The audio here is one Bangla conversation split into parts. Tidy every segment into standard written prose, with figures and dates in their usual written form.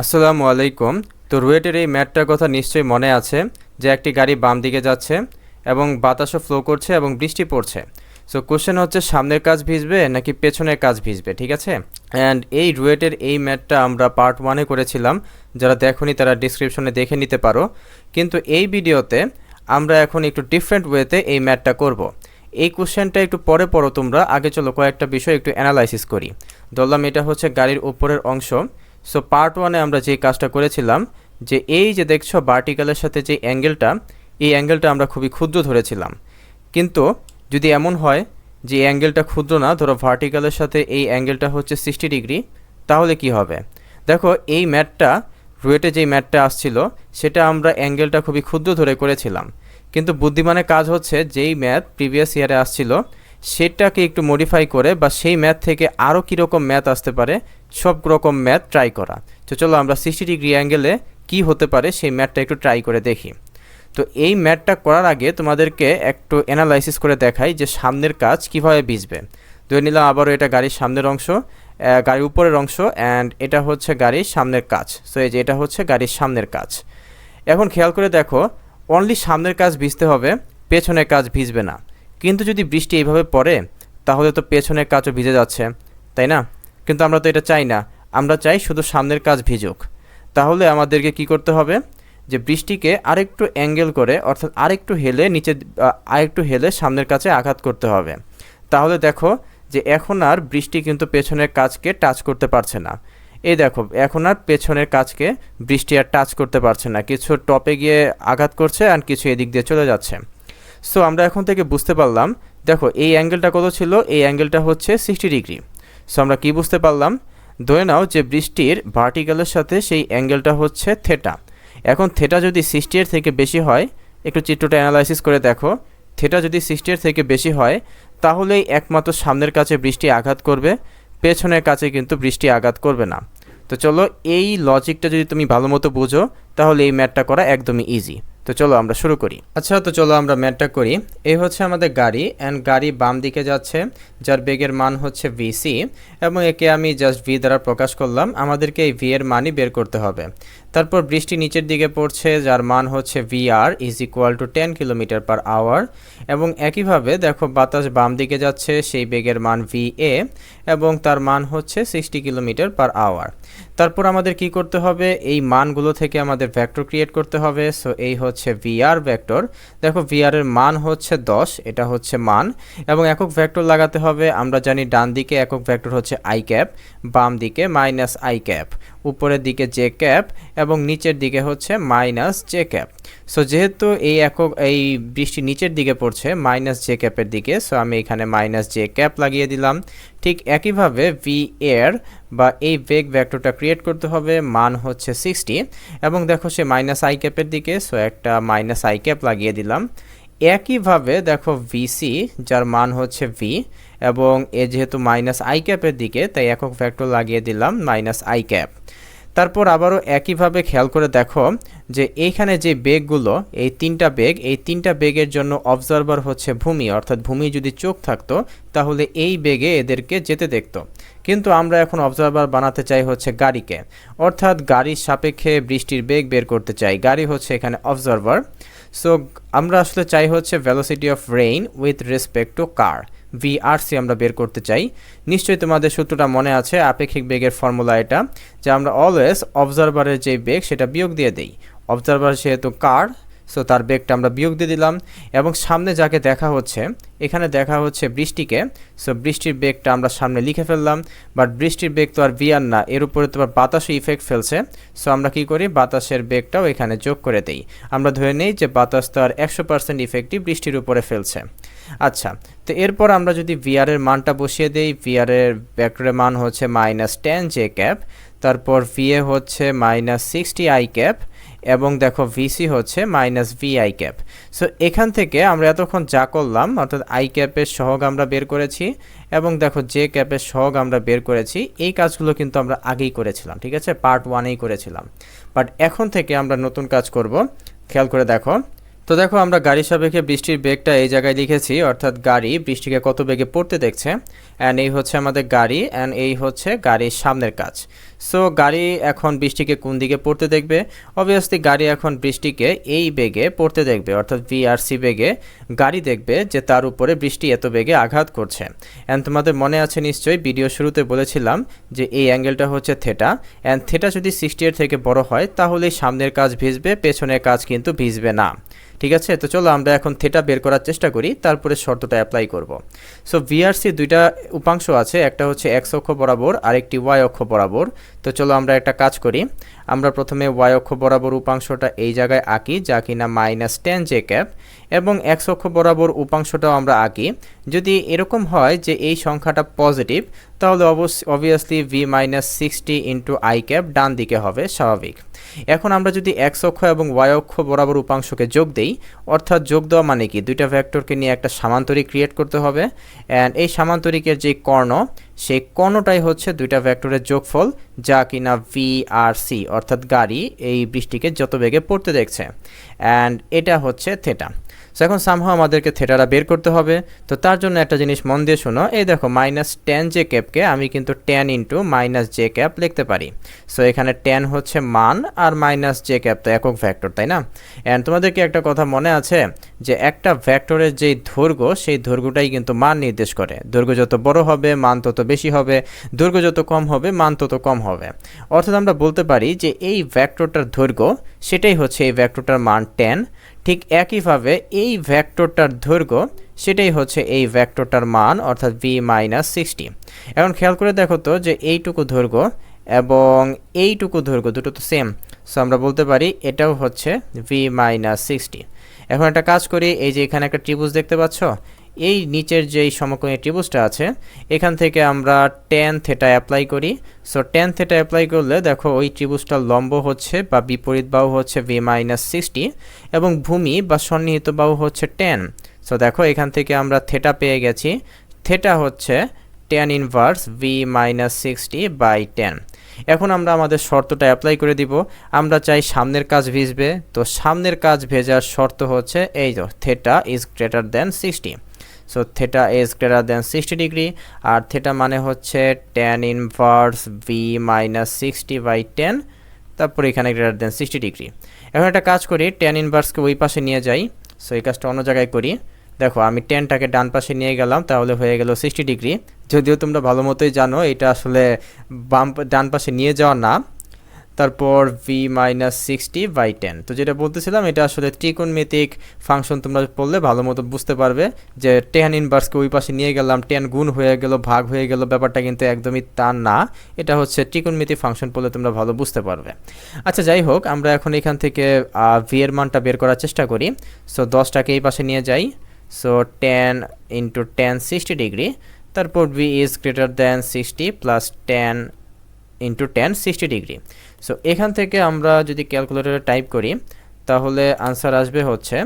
আসসালামু আলাইকুম। তো রুয়েটের এই ম্যাটটার কথা নিশ্চয়ই মনে আছে যে একটি গাড়ি বাম দিকে যাচ্ছে এবং বাতাসও ফ্লো করছে এবং বৃষ্টি পড়ছে। সো কোশ্চেন হচ্ছে সামনের কাজ ভিজবে নাকি পেছনের কাজ ভিজবে, ঠিক আছে? অ্যান্ড এই রুয়েটের এই ম্যাটটা আমরা পার্ট 1-এ করেছিলাম। যারা দেখোনি তারা ডিসক্রিপশনে দেখে নিতে পারো। কিন্তু এই ভিডিওতে আমরা এখন একটু ডিফারেন্ট ওয়েতে এই ম্যাটটা করব। এই কোশ্চেনটা একটু পরে পড়ো তোমরা, আগে চলো কয়েকটা বিষয় একটু অ্যানালাইসিস করি। ধরলাম এটা হচ্ছে গাড়ির উপরের অংশ। সো পার্ট 1-এ আমরা যে কাজটা করেছিলাম যে এই যে দেখছো ভার্টিক্যালের সাথে যে অ্যাঙ্গেলটা, এই অ্যাঙ্গেলটা আমরা খুবই ক্ষুদ্র ধরেছিলাম। কিন্তু যদি এমন হয় যে এই অ্যাঙ্গেলটা ক্ষুদ্র না, ধরো ভার্টিক্যালের সাথে এই অ্যাঙ্গেলটা হচ্ছে 60 ডিগ্রি, তাহলে কি হবে? দেখো এই ম্যাটটা, রুয়েটে যেই ম্যাটটা আসছিল সেটা আমরা অ্যাঙ্গেলটা খুবই ক্ষুদ্র ধরে করেছিলাম। কিন্তু বুদ্ধিমানের কাজ হচ্ছে যেই ম্যাথ প্রিভিয়াস ইয়ারে আসছিল সেটাকে একটু মডিফাই করে বা সেই ম্যাথ থেকে আরও কীরকম ম্যাথ আসতে পারে সব রকম ম্যাথ ট্রাই করা। তো চলো আমরা 60 ডিগ্রি অ্যাঙ্গেলে কী হতে পারে সেই ম্যাথটা একটু ট্রাই করে দেখি। তো এই ম্যাথটা করার আগে তোমাদেরকে একটু অ্যানালাইসিস করে দেখাই যে সামনের কাজ কীভাবে ভিজবে। ধরে নিলাম আবারও এটা গাড়ির সামনের অংশ, গাড়ির উপরের অংশ, অ্যান্ড এটা হচ্ছে গাড়ির সামনের কাজ। সো এই যে এটা হচ্ছে গাড়ির সামনের কাজ। এখন খেয়াল করে দেখো, অনলি সামনের কাজ ভিজতে হবে, পেছনের কাজ ভিজবে না। কিন্তু যদি বৃষ্টি এইভাবে পড়ে তাহলে তো পেছনের কাজও ভিজে যাচ্ছে, তাই না? কিন্তু আমরা তো এটা চাই না, আমরা চাই শুধু সামনের কাজ ভিজুক। তাহলে আমাদেরকে কি করতে হবে যে বৃষ্টিকে আরেকটু অ্যাঙ্গেল করে, অর্থাৎ আরেকটু হেলে নিচে, আরেকটু হেলে সামনের কাছে আঘাত করতে হবে। তাহলে দেখো যে এখন আর বৃষ্টি কিন্তু পেছনের কাজকে টাচ করতে পারছে না। এই দেখো এখন আর পেছনের কাজকে বৃষ্টি আর টাচ করতে পারছে না, কিছু টপে গিয়ে আঘাত করছে আর কিছু এদিক দিয়ে চলে যাচ্ছে। সো আমরা এখন থেকে বুঝতে পারলাম, দেখো এই অ্যাঙ্গেলটা কত ছিল, এই অ্যাঙ্গেলটা হচ্ছে 60 ডিগ্রি। সো আমরা কি বুঝতে পারলাম, ধরে নাও যে বৃষ্টির ভার্টিক্যালের সাথে সেই অ্যাঙ্গেলটা হচ্ছে থেটা। এখন থেটা যদি 60 থেকে বেশি হয়, একটু চিত্রটা অ্যানালাইসিস করে দেখো, থেটা যদি 60 থেকে বেশি হয় তাহলেই একমাত্র সামনের কাছে বৃষ্টি আঘাত করবে, পেছনের কাছে কিন্তু বৃষ্টি আঘাত করবে না। তো চলো এই লজিকটা যদি তুমি ভালো মতো বুঝো তাহলে এই ম্যাথটা করা একদমই ইজি। তো চলো আমরা শুরু করি। আচ্ছা, তো চলো আমরা ম্যাথটা করি। এই হচ্ছে আমাদের গাড়ি, অ্যান্ড গাড়ি বাম দিকে যাচ্ছে, যার বেগের মান হচ্ছে ভিসি, এবং একে আমি জাস্ট ভি দ্বারা প্রকাশ করলাম। আমাদেরকে এই ভি এর মানই বের করতে হবে। তারপর বৃষ্টি নিচের দিকে পড়ছে, যার মান হচ্ছে VR is equal to 10 kilometre per hour. এবং একইভাবে দেখো বাতাস বাম দিকে যাচ্ছে, সেই বেগের মান VA এবং তার মান হচ্ছে 60 কিলোমিটার পার আওয়ার। তারপর আমাদের কি করতে হবে, এই মানগুলো থেকে আমাদের ভেক্টর ক্রিয়েট করতে হবে। সো এই হচ্ছে VR ভেক্টর। দেখো VR এর মান হচ্ছে 10, এটা হচ্ছে মান, এবং একক ভেক্টর লাগাতে হবে। আমরা জানি ডান দিকে একক ভেক্টর হচ্ছে i ক্যাপ, বাম দিকে মাইনাস i ক্যাপ, উপরের দিকে j ক্যাপ এবং নিচের দিকে হচ্ছে মাইনাস j ক্যাপ। সো যেহেতু এই বৃষ্টি নিচের দিকে পড়ছে মাইনাস j ক্যাপের দিকে, সো আমি এখানে মাইনাস j ক্যাপ লাগিয়ে দিলাম। ঠিক একইভাবে ভি এর বা এই বেগ ভেক্টরটা ক্রিয়েট করতে হবে, মান হচ্ছে 60, এবং দেখো সে মাইনাস i ক্যাপের দিকে, সো একটা মাইনাস i ক্যাপ লাগিয়ে দিলাম। একইভাবে দেখো ভিসি, যার মান হচ্ছে ভি, এবং এ যেহেতু মাইনাস i ক্যাপের দিকে তাই একক ভেক্টর লাগিয়ে দিলাম মাইনাস i ক্যাপ। তারপর আবারও একইভাবে খেয়াল করে দেখো যে এইখানে যে বেগগুলো, এই তিনটা বেগের জন্য অবজারভার হচ্ছে ভূমি, অর্থাৎ ভূমি যদি চোখ থাকতো তাহলে এই বেগে এদেরকে যেতে দেখতো। কিন্তু আমরা এখন অবজারভার বানাতে চাই হচ্ছে গাড়িকে, অর্থাৎ গাড়ির সাপেক্ষে বৃষ্টির বেগ বের করতে চাই। গাড়ি হচ্ছে এখানে অবজারভার। সো আমরা আসলে চাই হচ্ছে velocity of rain with respect to car, VRC আমরা বের করতে চাই। নিশ্চয়ই তোমাদের সূত্রটা মনে আছে, আপেক্ষিক বেগের ফর্মুলা এটা, যে আমরা অলওয়েজ অবজারভারের যে বেগ সেটা বিয়োগ দিয়ে দিই। অবজারভার যেহেতু কার, সো তার বেগটা আমরা বিয়োগ দিয়ে দিলাম। এবং সামনে যাকে দেখা হচ্ছে, এখানে দেখা হচ্ছে বৃষ্টিকে, সো বৃষ্টির বেগটা আমরা সামনে লিখে ফেললাম। বাট বৃষ্টির বেগ তো আর VR না, এর উপরে তো আবার বাতাসও ইফেক্ট ফেলছে। সো আমরা কি করি, বাতাসের বেগটাও এখানে যোগ করে দেই। আমরা ধরে নেই যে বাতাস তো আর 100% ইফেক্টই বৃষ্টির উপরে ফেলছে। আচ্ছা, তো এরপর আমরা যদি VR এর মানটা বসিয়ে দেই, VR এর ভেক্টরের মান হচ্ছে মাইনাস 10 j ক্যাপ, তারপর VA হচ্ছে মাইনাস 60 i ক্যাপ, এবং দেখো ভিসি হচ্ছে মাইনাস VI ক্যাপ। সো এখান থেকে আমরা এতক্ষণ যা করলাম, অর্থাৎ i ক্যাপের সহগ আমরা বের করেছি এবং দেখো j ক্যাপের সহগ আমরা বের করেছি। এই কাজগুলো কিন্তু আমরা আগেই করেছিলাম, ঠিক আছে, পার্ট 1-এই করেছিলাম। বাট এখন থেকে আমরা নতুন কাজ করব। খেয়াল করে দেখো, তো দেখো আমরা গাড়ির সাপেক্ষে বৃষ্টির বেগটা এই জায়গায় লিখেছি, অর্থাৎ গাড়ি বৃষ্টিকে কত বেগে পড়তে দেখছে। অ্যান্ড এই হচ্ছে আমাদের গাড়ি, অ্যান্ড এই হচ্ছে গাড়ির সামনের কাজ। সো গাড়ি এখন বৃষ্টিকে কোন দিকে পড়তে দেখবে? অবভিয়াসলি গাড়ি এখন বৃষ্টিকে এই বেগে পড়তে দেখবে, অর্থাৎ ভিআরসি বেগে গাড়ি দেখবে যে তার উপরে বৃষ্টি এত বেগে আঘাত করছে। অ্যান্ড তোমাদের মনে আছে নিশ্চয়ই, ভিডিও শুরুতে বলেছিলাম যে এই অ্যাঙ্গেলটা হচ্ছে থেটা, অ্যান্ড থেটা যদি 60 এর থেকে বড় হয় তাহলে সামনের কাজ ভিজবে, পেছনের কাজ কিন্তু ভিজবে না। ঠিক আছে, তো চলো আমরা এখন থেটা বের করার চেষ্টা করি, তারপরে শর্তটা অ্যাপ্লাই করব। সো ভিআরসি দুইটা উপাংশ আছে, একটা হচ্ছে এক্স অক্ষ বরাবর আর একটি ওয়াই অক্ষ বরাবর। তো চলো আমরা একটা কাজ করি, আমরা প্রথমে ওয়াই অক্ষ বরাবর উপাংশটা এই জায়গায় আঁকি, যা কিনা -10 জে ক্যাপ, এবং এক্স অক্ষ বরাবর উপাংশটাও আমরা আঁকি। যদি এরকম হয় যে এই সংখ্যাটা পজিটিভ, তাহলে obviously v-60 into i cap ডান দিকে হবে, স্বাভাবিক। এখন আমরা যদি এক্স অক্ষ এবং ওয়াই অক্ষ বরাবর উপাংশকে যোগ দেই, অর্থাৎ যোগ দেওয়া মানে কি, দুইটা ভেক্টরকে নিয়ে একটা সামান্তরিক ক্রিয়েট করতে হবে, অ্যান্ড এই সামান্তরিকের যে কর্ণ, সেই কর্ণটাই হচ্ছে দুইটা ভেক্টরের যোগফল, যা কিনা ভিআরসি, অর্থাৎ গাড়ি এই বৃষ্টিকে যত বেগে পড়তে দেখছে, অ্যান্ড এটা হচ্ছে থেটা। সো এখন সামহাও আমাদেরকে থেটাটা বের করতে হবে। তো তার জন্য একটা জিনিস মন দিয়ে শোনো, এই দেখো -10 জে ক্যাপকে আমি কিন্তু 10 ইন্টু -j ক্যাপ লিখতে পারি। সো এখানে 10 হচ্ছে মান, আর -j ক্যাপ তো একক ভেক্টর, তাই না? অ্যান্ড তোমাদেরকে একটা কথা মনে আছে যে একটা ভেক্টরের যেই দৈর্ঘ্য, সেই দৈর্ঘ্যটাই কিন্তু মান নির্দেশ করে। দৈর্ঘ্য যত বড় হবে মান তত বেশি হবে, দৈর্ঘ্য যত কম হবে মান তত কম হবে। অর্থাৎ আমরা বলতে পারি যে এই ভেক্টরটার দৈর্ঘ্য সেটাই হচ্ছে এই ভেক্টরটার মান 10। ঠিক একইভাবে এই ভেক্টরটার দৈর্ঘ্য সেটাই হচ্ছে এই ভেক্টরটার মান, অর্থাৎ v-60। এখন খেয়াল করে দেখো তো যে এইটুকু দৈর্ঘ্য এবং এইটুকু দৈর্ঘ্য দুটো তো সেম। সো আমরা বলতে পারি এটাও হচ্ছে v-60। এখন একটা কাজ করি, এই যে এখানে একটা ত্রিভুজ দেখতে পাচ্ছ, এই নিচের যেই সমকোণী ত্রিভুজটা আছে, এখান থেকে আমরা tan থেটা অ্যাপ্লাই করি। সো tan থেটা অ্যাপ্লাই করলে দেখো ওই ত্রিভুজটার লম্ব হচ্ছে বা বিপরীত বাহু হচ্ছে v-60, এবং ভূমি বা সন্নিহিত বাহু হচ্ছে tan। সো দেখো এখান থেকে আমরা থেটা পেয়ে গেছি, থেটা হচ্ছে tan ইনভার্স v-60/10। এখন আমরা আমাদের শর্তটা অ্যাপ্লাই করে দিব। আমরা চাই সামনের কাজ ভিজবে, তো সামনের কাজ ভেজার শর্ত হচ্ছে এই তো theta is greater than 60। So theta is greater than 60 degree, আর থেটা মানে হচ্ছে tan ইনভার্স v-60/10, তারপর এখানে গ্রেটার দেন 60 ডিগ্রি। এখন একটা কাজ করি, tan ইনভার্সকে ওই পাশে নিয়ে যাই। সো এই কাজটা অন্য জায়গায় করি। দেখো আমি টেনটাকে ডান পাশে নিয়ে গেলাম, তাহলে হয়ে গেল 60 ডিগ্রি। যদিও তোমরা ভালো মতোই জানো এটা আসলে ডান পাশে নিয়ে যাওয়া না। তারপর v-60/10। তো যেটা বলতেছিলাম, এটা আসলে ত্রিকোণমিতিক ফাংশন, তোমরা পড়লে ভালো মতো বুঝতে পারবে যে tan ইনভার্সকে ওই পাশে নিয়ে গেলাম, tan গুণ হয়ে গেল, ভাগ হয়ে গেল, ব্যাপারটা কিন্তু একদমই তা না। এটা হচ্ছে ত্রিকোণমিতিক ফাংশন পড়লে তোমরা ভালো বুঝতে পারবে। আচ্ছা যাই হোক, আমরা এখন এখান থেকে v এর মানটা বের করার চেষ্টা করি। সো 10টাকে এই পাশে নিয়ে যাই। সো 10 ইন্টু tan 60 ডিগ্রি, তারপর v is greater than 60 plus 10 into tan 60 degree. So এখান থেকে আমরা যদি ক্যালকুলেটরে টাইপ করি, তাহলে আনসার আসবে হচ্ছে,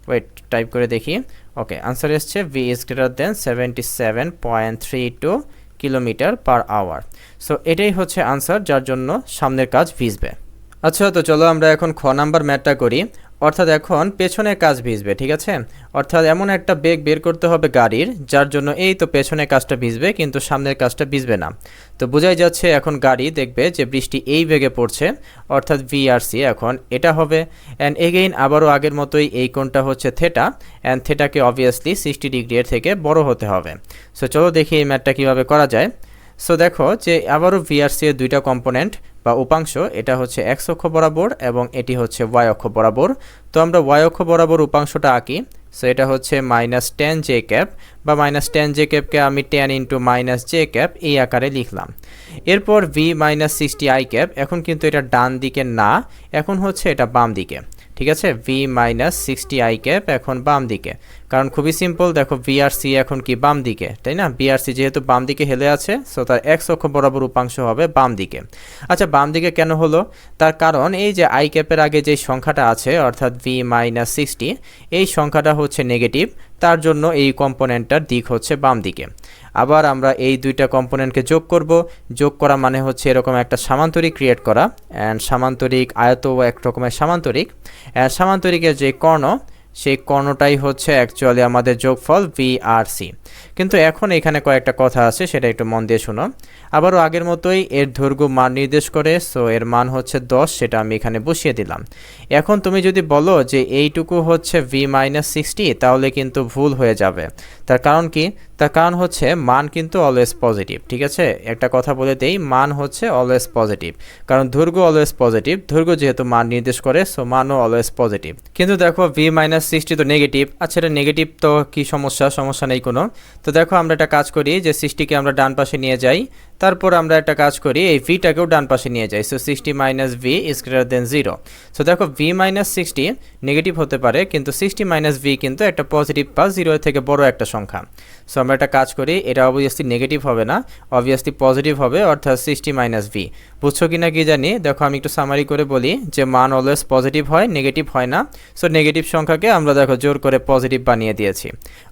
ওয়েট টাইপ করে দেখি, ওকে আনসার এসছে v is greater than 77.32 kilometre per hour. So এটাই হচ্ছে আনসার, যার জন্য সামনের কাজ ভিজবে। আচ্ছা, তো চলো আমরা এখন খ নাম্বার ম্যাথটা করি। অর্থাৎ এখন পেছনের কাজ ভিজবে, ঠিক আছে? অর্থাৎ এমন একটা বেগ বের করতে হবে গাড়ির, যার জন্য এই তো পেছনের কাজটা ভিজবে কিন্তু সামনের কাজটা ভিজবে না। তো বোঝাই যাচ্ছে এখন গাড়ি দেখবে যে বৃষ্টি এই বেগে পড়ছে, অর্থাৎ ভিআরসি এখন এটা হবে। অ্যান্ড এগেইন আবারও আগের মতোই এই কোণটা হচ্ছে থেটা, অ্যান্ড থেটাকে অবভিয়াসলি 60 ডিগ্রি এর থেকে বড় হতে হবে। সো চলো দেখি এই ম্যাথটা কীভাবে করা যায়। সো দেখো যে আবারও ভিআরসি এর দুইটা কম্পোনেন্ট বা উপাংশ, এটা হচ্ছে এক্স অক্ষ বরাবর এবং এটি হচ্ছে ওয়াই অক্ষ বরাবর। তো আমরা ওয়াই অক্ষ বরাবর উপাংশটা আঁকি। সো এটা হচ্ছে -10 জে ক্যাপ, বা -10 জে ক্যাপকে আমি 10 ইন্টু -j ক্যাপ এই আকারে লিখলাম। এরপর v-60 আই ক্যাপ, এখন কিন্তু এটা ডান দিকে না, এখন হচ্ছে এটা বাম দিকে, ঠিক আছে? v-60 আই ক্যাপ এখন বাম দিকে, কারণ খুবই সিম্পল, দেখো ভিআরসি এখন কি বাম দিকে, তাই না? ভিআরসি যেহেতু বাম দিকে হেলে আছে, সো তার এক্স অক্ষ বরাবর উপাংশ হবে বাম দিকে। আচ্ছা, বাম দিকে কেন হলো? তার কারণ এই যে আই ক্যাপের আগে যে সংখ্যাটা আছে, অর্থাৎ v-60, এই সংখ্যাটা হচ্ছে নেগেটিভ, তার জন্য এই কম্পোনেন্টটার দিক হচ্ছে বাম দিকে। আবার আমরা এই দুইটা কম্পোনেন্টকে যোগ করব। যোগ করা মানে হচ্ছে এরকম একটা সামান্তরিক ক্রিয়েট করা, অ্যান্ড সামান্তরিক আয়ত এক রকমের সামান্তরিক, সামান্তরিকের যে কর্ণ, সেই কর্ণটাই হচ্ছে অ্যাকচুয়ালি আমাদের যোগফল ভি আর সি। কিন্তু এখন এখানে কয়েকটা কথা আছে, সেটা একটু মন দিয়ে শোনো। আবারও আগের মতোই এর দৈর্ঘ্য মান নির্দেশ করে, সো এর মান হচ্ছে 10, সেটা আমি এখানে বসিয়ে দিলাম। এখন তুমি যদি বলো যে এইটুকু হচ্ছে ভি মাইনাস 60, তাহলে কিন্তু ভুল হয়ে যাবে। তার কারণ কি? তার কারণ হচ্ছে মান কিন্তু অলওয়েজ পজিটিভ, ঠিক আছে? একটা কথা বলে দেই, মান হচ্ছে অলওয়েজ পজিটিভ, কারণ দৈর্ঘ্য অলওয়েজ পজিটিভ, দৈর্ঘ্য যেহেতু মান নির্দেশ করে, সো মানও অলওয়েজ পজিটিভ। কিন্তু দেখো ভি মাইনাস 60 তো নেগেটিভ। আচ্ছা, এটা নেগেটিভ তো কি সমস্যা? সমস্যা নেই কোনো। তো দেখো আমরা একটা কাজ করি যে 60কে আমরা ডান পাশে নিয়ে যাই, তারপর আমরা একটা কাজ করি এই ভিটাকেও ডান পাশে নিয়ে যাই। So 60 minus V is greater then 0। So দেখো ভি মাইনাস 60 নেগেটিভ হতে পারে, কিন্তু 60 মাইনাস ভি কিন্তু একটা পজিটিভ বা 0 থেকে বড় একটা সংখ্যা। সো আমরা একটা কাজ করি, এটা অবভিয়াসলি নেগেটিভ হবে না, অবভিয়াসলি পজিটিভ হবে, অর্থাৎ 60 মাইনাস ভি। বুঝছো কিনা কি জানি। দেখো আমি একটু সামারি করে বলি যে মান অলওয়েজ পজিটিভ হয়, নেগেটিভ হয় না। সো নেগেটিভ সংখ্যাকে আমরা দেখো জোর করে পজিটিভ বানিয়ে দিয়েছি।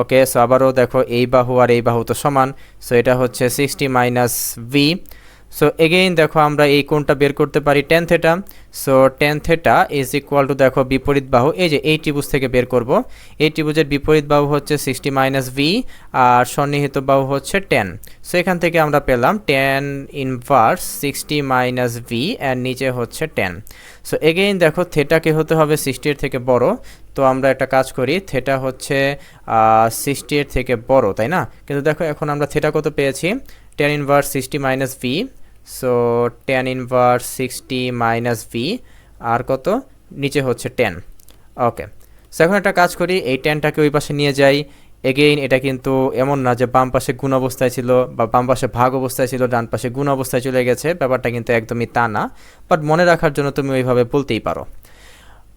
ওকে, সো আবারও দেখো এই বাহু আর এই বাহু তো সমান, সো এটা হচ্ছে 60 মাইনাস ভি। সো এগেইন দেখো আমরা এই কোণটা বের করতে পারি tan theta. So tan theta is equal two দেখো বিপরীত বাহু, এই যে এই ত্রিভুজ থেকে বের করব। এই ত্রিভুজের বিপরীত বাহু হচ্ছে 60 মাইনাস ভি আর সন্নিহিত বাহু হচ্ছে tan। সো এখান থেকে আমরা পেলাম tan ইনভার্স 60 মাইনাস ভি আর নিচে হচ্ছে tan। সো এগেইন দেখো থেটাকে হতে হবে 60 এর থেকে বড়। তো আমরা একটা কাজ করি, থেটা হচ্ছে 60 এর থেকে বড়, তাই না? কিন্তু দেখো এখন আমরা থেটা কত পেয়েছি, tan inverse 60 minus V. So tan inverse 60 minus V আর কত, নিচে হচ্ছে tan। ওকে, সো এখন একটা কাজ করি, এই ট্যানটাকে ওই পাশে নিয়ে যাই। এগেইন এটা কিন্তু এমন না যে বাম পাশে গুণ অবস্থায় ছিল বা বাম পাশে ভাগ অবস্থায় ছিল, ডান পাশে গুণ অবস্থায় চলে গেছে, ব্যাপারটা কিন্তু একদমই তা না। বাট মনে রাখার জন্য তুমি ওইভাবে বলতেই পারো।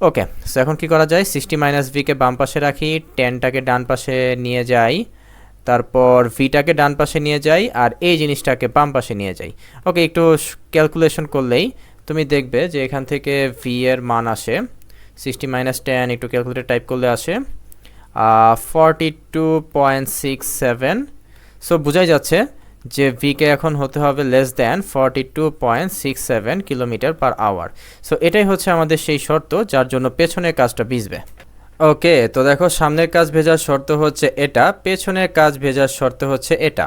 ওকে, সো এখন কি করা যায়, 60 মাইনাস ভিকে বাম পাশে রাখি, ট্যানটাকে ডান পাশে নিয়ে যাই, তারপর ভিটাকে ডান পাশে নিয়ে যাই আর এই জিনিসটাকে বাম পাশে নিয়ে যাই। ওকে, একটু ক্যালকুলেশন করলেই তুমি দেখবে যে এখান থেকে ভি এর মান আসে 60 মাইনাস 10, একটু ক্যালকুলেটর টাইপ করলে আসে 42.67। সো বোঝাই যাচ্ছে যে ভিকে এখন হতে হবে less than 42.67 kilometre per hour. So এটাই হচ্ছে আমাদের সেই শর্ত যার জন্য পেছনের কাজটা ভিজবে। ওকে, তো দেখো সামনের কাজ ভেজার শর্ত হচ্ছে এটা, পেছনের কাজ ভেজার শর্ত হচ্ছে এটা।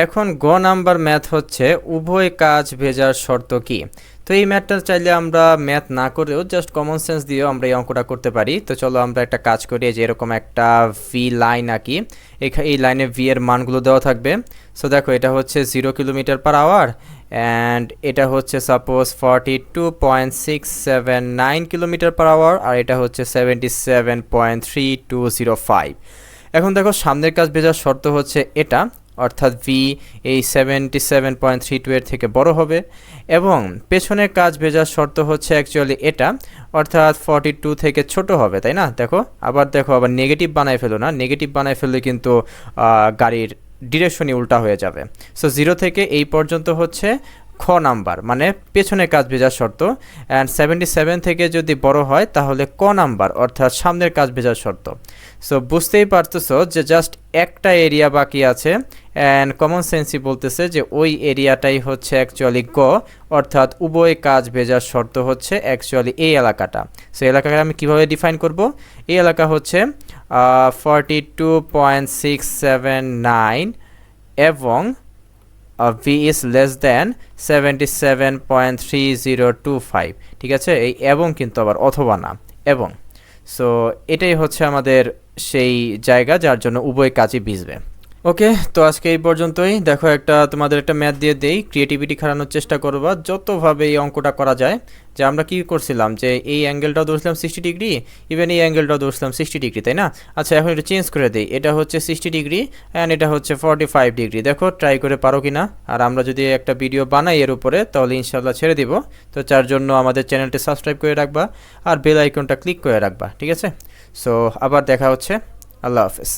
এখন গ নাম্বার ম্যাথ হচ্ছে উভয় কাজ ভেজার শর্ত কি। তো এই ম্যাথটা চাইলে আমরা ম্যাথ না করেও জাস্ট কমন সেন্স দিয়েও আমরা এই অঙ্কটা করতে পারি। তো চলো আমরা একটা কাজ করি, যে এরকম একটা ভি লাইন আঁকি। এই লাইনে ভি এর মানগুলো দেওয়া থাকবে। সো দেখো এটা হচ্ছে 0 কিলোমিটার পার আওয়ার অ্যান্ড এটা হচ্ছে সাপোজ 42.679 কিলোমিটার পার আওয়ার আর এটা হচ্ছে 77.3205। এখন দেখো সামনের কাজ ভেজার শর্ত হচ্ছে এটা, অর্থাৎ ভি এই 77.32 এর থেকে বড় হবে, এবং পেছনের কাজ ভেজার শর্ত হচ্ছে অ্যাকচুয়ালি এটা, অর্থাৎ 42 থেকে ছোট হবে, তাই না? দেখো আবার নেগেটিভ বানায় ফেলো না, নেগেটিভ বানায় ফেললে কিন্তু গাড়ির ডিরেকশনই উল্টা হয়ে যাবে। সো 0 থেকে এই পর্যন্ত হচ্ছে খ নাম্বার, মানে পেছনের কাজ ভেজার শর্ত, অ্যান্ড 77 থেকে যদি বড় হয় তাহলে ক নাম্বার, অর্থাৎ সামনের কাজ ভেজার শর্ত। সো বুঝতেই পারতেছো যে জাস্ট একটা এরিয়া বাকি আছে, অ্যান্ড কমন সেন্সই বলতেছে যে ওই এরিয়াটাই হচ্ছে অ্যাকচুয়ালি গ, অর্থাৎ উভয় কাজ ভেজার শর্ত হচ্ছে অ্যাকচুয়ালি এই এলাকাটা। সো এলাকাকে আমি কিভাবে ডিফাইন করব, এই এলাকা হচ্ছে 42.679 এবং ভি ইজ লেস দ্যান 77.3025, ঠিক আছে? এই এবং কিন্তু আবার অথবা না, এবং। সো এটাই হচ্ছে আমাদের সেই জায়গা যার জন্য উভয় কাজই ভিজবে। ওকে, তো আজকে এই পর্যন্তই। দেখো তোমাদের একটা ম্যাথ দিয়ে দেই, ক্রিয়েটিভিটি খাটানোর চেষ্টা করবা যতভাবে এই অঙ্কটা করা যায়। যে আমরা কি করছিলাম, যে এই অ্যাঙ্গেলটাও ধরছিলাম 60 ডিগ্রি, ইভেন এই অ্যাঙ্গেলটাও ধরছিলাম 60 ডিগ্রি, তাই না? আচ্ছা, এখন এটা চেঞ্জ করে দিই, এটা হচ্ছে 60 ডিগ্রি অ্যান্ড এটা হচ্ছে 45 ডিগ্রি। দেখো ট্রাই করে পারো কি না। আর আমরা যদি একটা ভিডিও বানাই এর উপরে, তাহলে ইনশাল্লাহ ছেড়ে দিব। তো তার জন্য আমাদের চ্যানেলটি সাবস্ক্রাইব করে রাখবা আর বেল আইকনটা ক্লিক করে রাখবা, ঠিক আছে? সো আবার দেখা হচ্ছে, আল্লাহ হাফেজ।